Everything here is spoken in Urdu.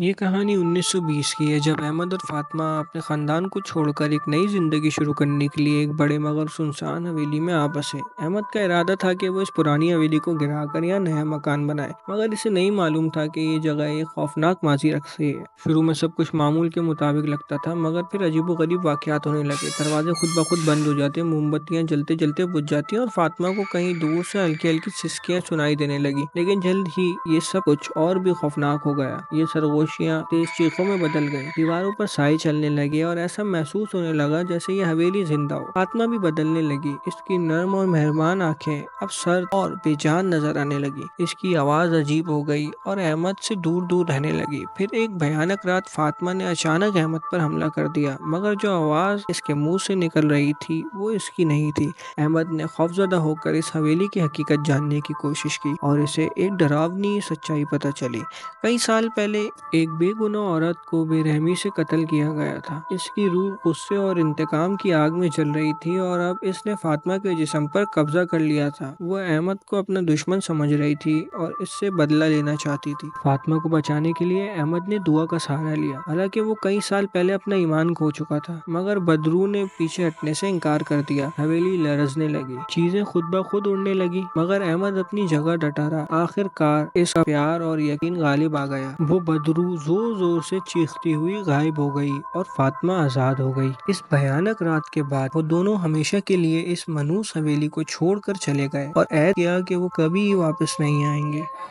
یہ کہانی 1920 کی ہے جب احمد اور فاطمہ اپنے خاندان کو چھوڑ کر ایک نئی زندگی شروع کرنے کے لیے ایک بڑے مگر سنسان حویلی میں آ بسے۔ احمد کا ارادہ تھا کہ وہ اس پرانی حویلی کو گرا کر یہاں نیا مکان بنائے، مگر اسے نہیں معلوم تھا کہ یہ جگہ ایک خوفناک ماضی رکھ رہی ہے۔ شروع میں سب کچھ معمول کے مطابق لگتا تھا، مگر پھر عجیب و غریب واقعات ہونے لگے۔ دروازے خود بخود بند ہو جاتے، موم بتیاں جلتے جلتے بجھ جاتی اور فاطمہ کو کہیں دور سے ہلکی ہلکی سسکیاں سنائی دینے لگی۔ لیکن جلد ہی یہ سب کچھ اور بھی خوفناک ہو گیا۔ یہ سرگوشیاں تیز چیخوں میں بدل گئیں، دیواروں پر سائے چلنے لگے اور ایسا محسوس ہونے لگا جیسے یہ حویلی زندہ ہو۔ فاطمہ بھی بدلنے لگی، اس کی نرم اور مہربان آنکھیں اب سرد اور بے جان نظر آنے لگی۔ اس کی آواز عجیب ہو گئی اور احمد سے دور دور رہنے لگی۔ پھر ایک بھیانک رات فاطمہ نے اچانک احمد پر حملہ کر دیا، مگر جو آواز اس کے منہ سے نکل رہی تھی وہ اس کی نہیں تھی۔ احمد نے خوفزدہ ہو کر اس حویلی کی حقیقت جاننے کی کوشش کی اور اسے ایک ڈراؤنی سچائی پتہ چلی۔ کئی سال پہلے ایک بے گناہ عورت کو بے رحمی سے قتل کیا گیا تھا۔ اس کی روح غصے اور انتقام کی آگ میں جل رہی تھی اور اب اس نے فاطمہ کے جسم پر قبضہ کر لیا تھا۔ وہ احمد کو اپنا دشمن سمجھ رہی تھی اور اس سے بدلہ لینا چاہتی تھی۔ فاطمہ کو بچانے کے لیے احمد نے دعا کا سہارا لیا، حالانکہ وہ کئی سال پہلے اپنا ایمان کھو چکا تھا۔ مگر بدرو نے پیچھے ہٹنے سے انکار کر دیا۔ حویلی لرزنے لگی، چیزیں خود بخود اڑنے لگی، مگر احمد اپنی جگہ ڈٹا رہا۔ آخر کار اس کا پیار اور یقین غالب آ گیا۔ وہ بدرو زور زور سے چیختی ہوئی غائب ہو گئی اور فاطمہ آزاد ہو گئی۔ اس بھیانک رات کے بعد وہ دونوں ہمیشہ کے لیے اس منحوس حویلی کو چھوڑ کر چلے گئے اور عہد کیا کہ وہ کبھی واپس نہیں آئیں گے۔